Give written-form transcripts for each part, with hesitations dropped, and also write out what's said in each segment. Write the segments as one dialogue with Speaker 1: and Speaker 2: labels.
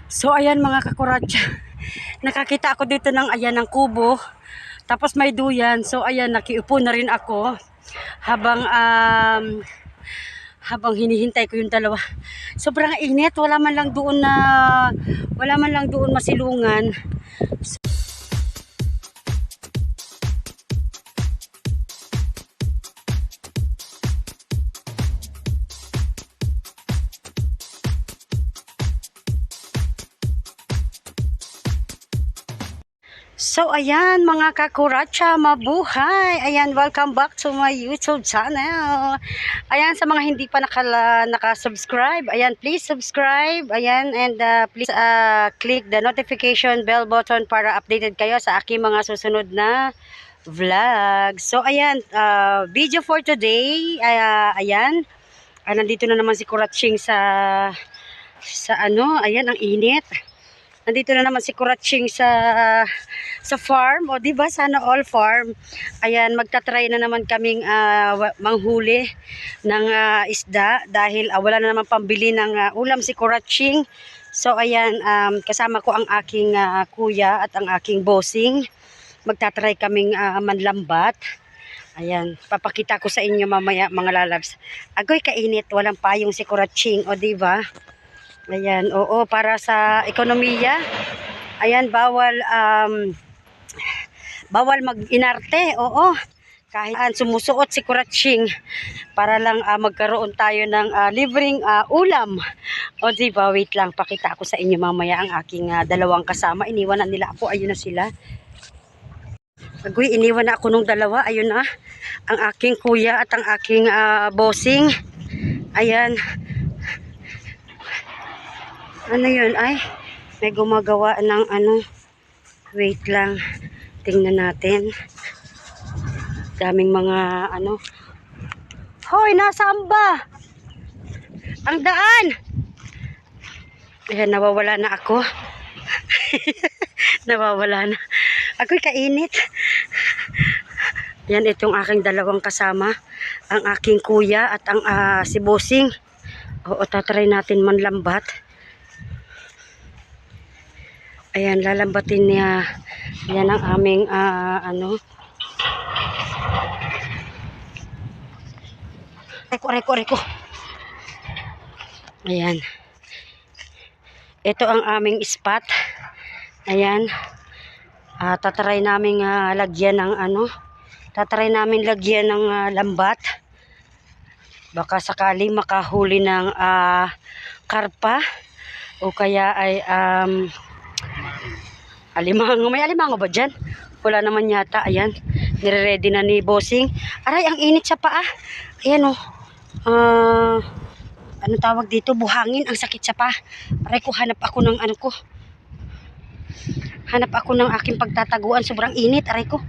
Speaker 1: So ayan mga kakuratsa, nakakita ako dito ng ayan ng kubo, tapos may duyan. So ayan, nakiupo na rin ako habang hinihintay ko yung dalawa. Sobrang init, wala man lang doon masilungan. So ayan mga kakuratsa, mabuhay. Ayan, welcome back to my YouTube channel. Ayan, sa mga hindi pa naka-subscribe, ayan, please subscribe. Ayan, and please click the notification bell button para updated kayo sa aking mga susunod na vlog. So ayan, video for today. Ayan, nandito na naman si Kuratching sa ano, ayan, ang init. Nandito na naman si Kuratching sa farm, o di ba, sana all farm. Ayan, magta-try na naman kaming manghuli ng isda dahil wala na naman pambili ng ulam si Kuratching. So ayan, kasama ko ang aking kuya at ang aking bossing. Magta-try kaming manlambat. Ayan, papakita ko sa inyo mamaya mga lalabs. Agoy kainit, walang payong si Kuratching, o di ba? Ayan, oo, para sa ekonomiya. Ayan, bawal mag-inarte, oo. Kahit sumusuot si Kuratching para lang magkaroon tayo ng libreng ulam. O diba, wait lang, pakita ako sa inyo mamaya ang aking dalawang kasama. Iniwan na nila ako, ayun na sila. Agoy, iniwan na ako nung dalawa, ayun na. Ang aking kuya at ang aking bossing. Ayan. Ano yun? Ay, may gumagawa ng ano. Wait lang. Tingnan natin. Daming mga ano. Hoy, nasaan ba? Ang daan! Ayan, nawawala na ako. Nawawala na. Ako'y kainit. Yan, itong aking dalawang kasama. Ang aking kuya at ang si bossing. Oo, tatry natin manlambat. Ayan, lalambatin niya. Yan ang aming ano. Reko. Ayan. Ito ang aming spot. Ayan. Tatry namin lagyan ng ano. Tatry namin lagyan ng lambat. Baka sakaling makahuli ng karpa. O kaya ay alimango. May alimango ba dyan? Wala naman yata. Ayan. Nire-ready na ni bossing. Aray, ang init sa paa. Ayan o. Ano tawag dito? Buhangin. Ang sakit sa paa. Aray ko, hanap ako ng ano ko. Hanap ako ng aking pagtataguan. Sobrang init. Aray ko.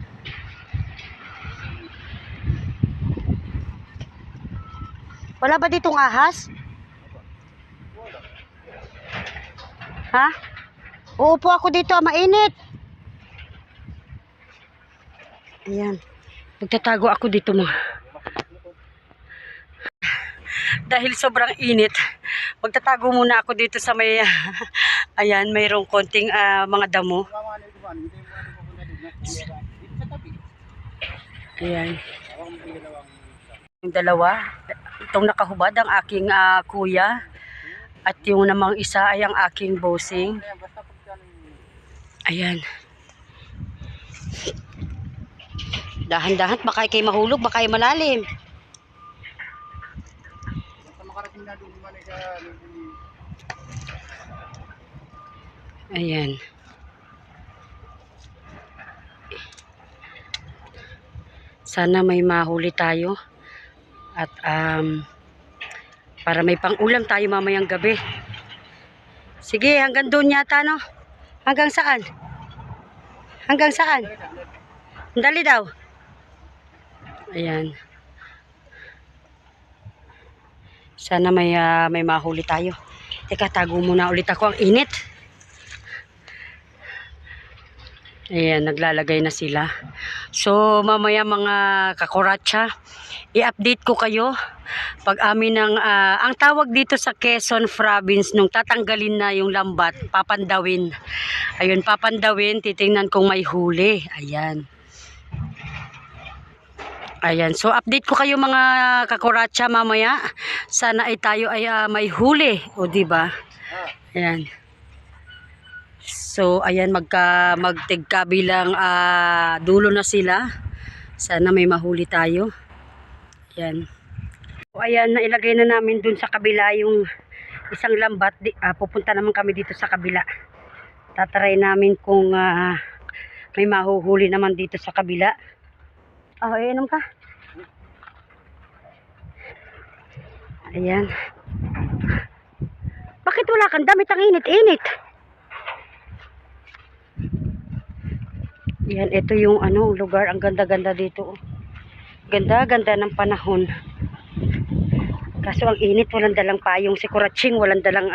Speaker 1: Wala ba ditong ahas? Ha? Uupo ako dito, mainit. Ayan. Magtatago ako dito mo. Dahil sobrang init, magtatago muna ako dito sa may, ayan, mayroong konting mga damo. Ayan. Yung dalawa, itong nakahubad ang aking kuya. At yung namang isa ay ang aking bossing. Ayan. Dahan-dahan, baka kayo mahulog, baka kayo malalim. Ayan. Sana may mahuli tayo. At para may pang-ulam tayo mamayang gabi. Sige, hanggang doon yata, no? Hanggang saan? Hanggang saan? Dali daw. Ayan. Sana may mahuli tayo. Teka, tago muna ulit ako. Ang init. Ayan, naglalagay na sila. So, mamaya mga kakuratsa, i-update ko kayo pag amin ng, ang tawag dito sa Quezon Province, nung tatanggalin na yung lambat, papandawin. Ayun, papandawin, titingnan kung may huli. Ayan. Ayan, so update ko kayo mga kakuratsa mamaya. Sana ay tayo ay may huli, o di ba? Ayan. So, ayan, magtigkabilang dulo na sila. Sana may mahuli tayo. Ayan. So, ayan, nailagay na namin dun sa kabila yung isang lambat. Pupunta naman kami dito sa kabila. Tataray namin kung may mahuhuli naman dito sa kabila. Inom ka. Ayan. Bakit wala kang damit? Ang init-init. Yan, ito yung lugar. Ang ganda-ganda dito. Ganda-ganda ng panahon. Kaso ang init, walang dalang payong si Kuratching, walang dalang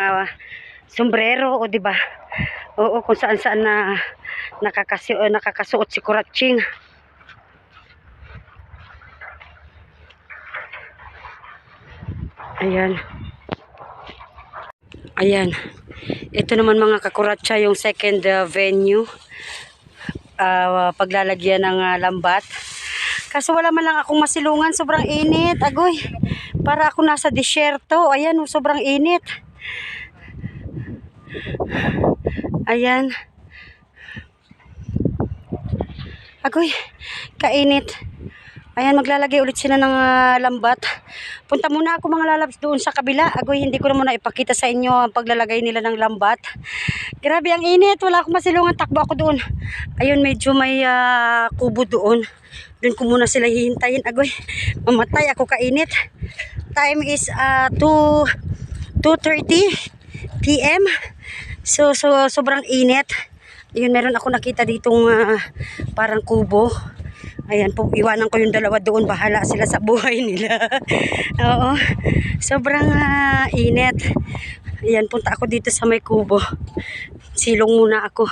Speaker 1: sombrero, o di ba? Oo, kung saan-saan na nakakasuot si Kuratching. Ayan. Ayan. Ito naman mga kakuratsa, yung second venue. Paglalagyan ng lambat. Kaso wala man lang akong masilungan, sobrang init. Agoy, para ako nasa disyerto. Ayan, sobrang init. Ayan. Agoy, kainit. Ayan, maglalagay ulit sila ng lambat. Punta muna ako mga lalabs doon sa kabila. Agoy, hindi ko na muna ipakita sa inyo ang paglalagay nila ng lambat. Grabe ang init, wala akong masilungan, takbo ako doon. Ayun, medyo may kubo doon. Doon ko muna sila hihintayin. Agoy, mamatay ako, kainit. Time is 2:30 PM. So sobrang init. Ayun, meron ako nakita ditong parang kubo. Ayan po, iwanan ko yung dalawa doon. Bahala sila sa buhay nila. Oo, sobrang init. Ayan, punta ako dito sa may kubo. Silong muna ako.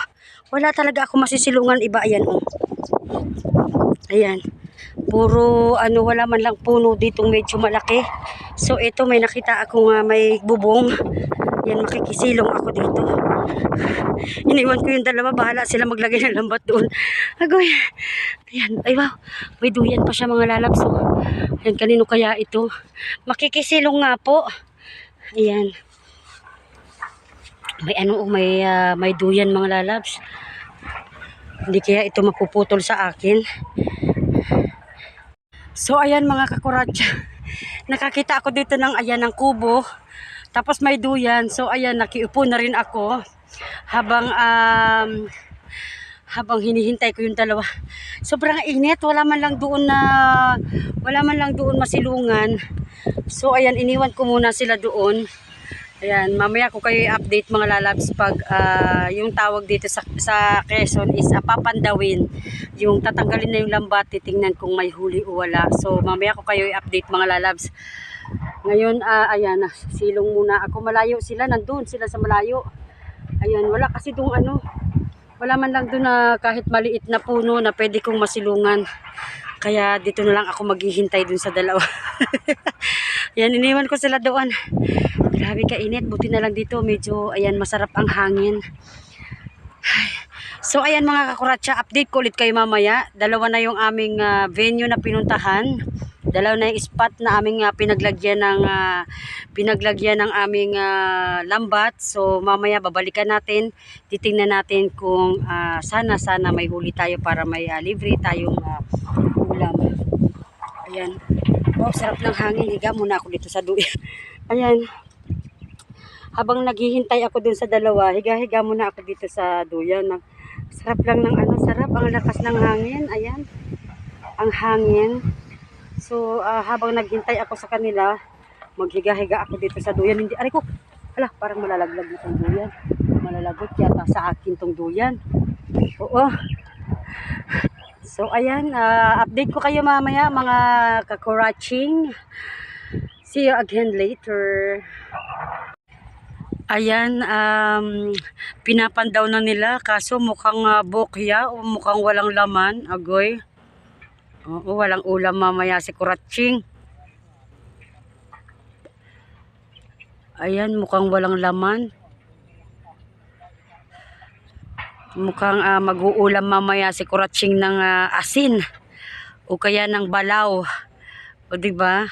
Speaker 1: Wala talaga ako masisilungan iba. Ayan, oh. Ayan. Puro, wala man lang puno ditong medyo malaki. So, ito may nakita akong may bubong. Ayan, makikisilong ako dito. Iniwan ko yung dalawa, bahala sila maglagay ng lambat doon. Agoy. Ayan, ay wow. May duyan pa siya mga lalabs. So, ayan, kanino kaya ito? Makikisilong nga po. Ayan. May duyan mga lalabs. Hindi kaya ito mapuputol sa akin. So, ayan mga kakuratsa. Nakakita ako dito ng ng kubo. Tapos may duyan. So, ayan, nakiupo na rin ako. Habang hinihintay ko yung dalawa. Sobrang init, wala man lang doon masilungan. So ayan, iniwan ko muna sila doon. Ayan, mamaya ko kayo i-update mga lalabs pag yung tawag dito sa Quezon is papandawin. Yung tatanggalin na yung lambat, titingnan kung may huli o wala. So mamaya ko kayo i-update mga lalabs. Ngayon, ayan, silong muna ako. Malayo sila, nandun sila sa malayo. Ayan, wala kasi doon wala man lang doon na kahit maliit na puno na pwede kong masilungan. Kaya dito na lang ako maghihintay doon sa dalawa. Ayan, iniwan ko sila doon. Grabe kainit, buti na lang dito. Medyo, ayan, masarap ang hangin. So, ayan mga kakuratsa, update ko ulit kayo mamaya. Dalawa na yung aming venue na pinuntahan. Dalawa na yung spot na aming pinaglagyan ng aming lambat. So mamaya babalikan natin, titingnan natin kung sana may huli tayo para may libre tayong ulam. Ayan. Wow, sarap ng hangin. Higa muna ako dito sa duyan. Ayan. Habang naghihintay ako dun sa dalawa, higa-higa muna ako dito sa duyan. Sarap lang ng sarap ang lakas ng hangin. Ayan. Ang hangin. So, habang naghintay ako sa kanila, maghiga-higa ako dito sa duyan. Hindi, aray ko, parang malalaglag na itong duyan. Malalagot yata sa akin itong duyan. Oo. So, ayan, update ko kayo mamaya, mga kakuratching. See you again later. Ayan, pinapandaw na nila kaso mukhang bokya o mukhang walang laman, agoy. Oo, walang ulam mamaya si Kuratching. Ayan, mukhang walang laman. Mukhang mag-uulam mamaya si Kuratching ng asin o kaya ng balaw. O di ba?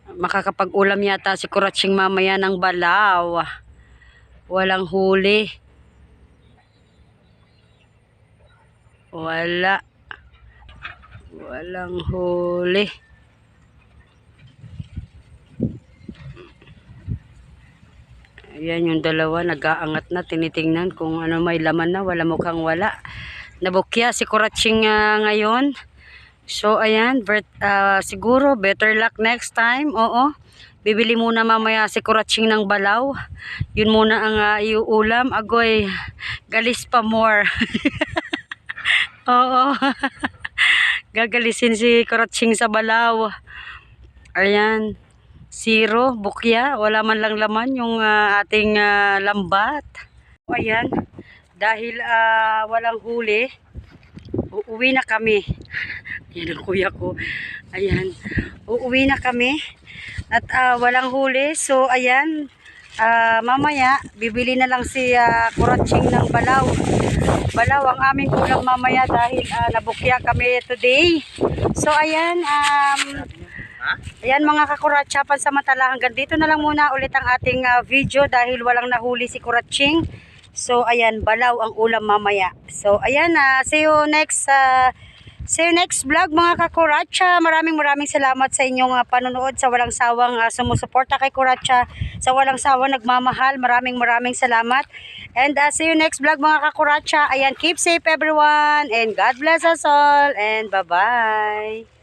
Speaker 1: Makakapag-ulam yata si Kuratching mamaya ng balaw. Walang huli. Walang huli. Ayan yung dalawa, nag-aangat na, tinitingnan kung ano may laman na, wala mukhang wala. Nabukya si Kuratching ngayon. So ayan, siguro better luck next time. Oo. Bibili muna mamaya si Kuratching ng balaw. Yun muna ang iuulam. Agoy, galis pa more. Oo. Gagalisin si Kuratching sa balaw. Ayan. Zero, bukya, wala man lang laman yung ating lambat. Ayan, dahil walang huli, uuwi na kami. Ayan ang kuya ko. Ayan, uuwi na kami at walang huli. So ayan, mamaya bibili na lang si Kuratching ng balaw. Balaw ang aming ulam mamaya dahil nabukya kami today. So ayan, ayan mga kakuratsa, pansamantala hanggang dito na lang muna ulit ang ating video dahil walang nahuli si Kuratching. So ayan, balaw ang ulam mamaya. So ayan, see you next vlog mga kakuratsa. Maraming salamat sa inyong panonood, sa walang sawang sumusuporta kay Kuratsa, sa walang sawang nagmamahal. Maraming salamat. And see you next vlog mga kakuratsa. Ayan, keep safe everyone and God bless us all and bye-bye.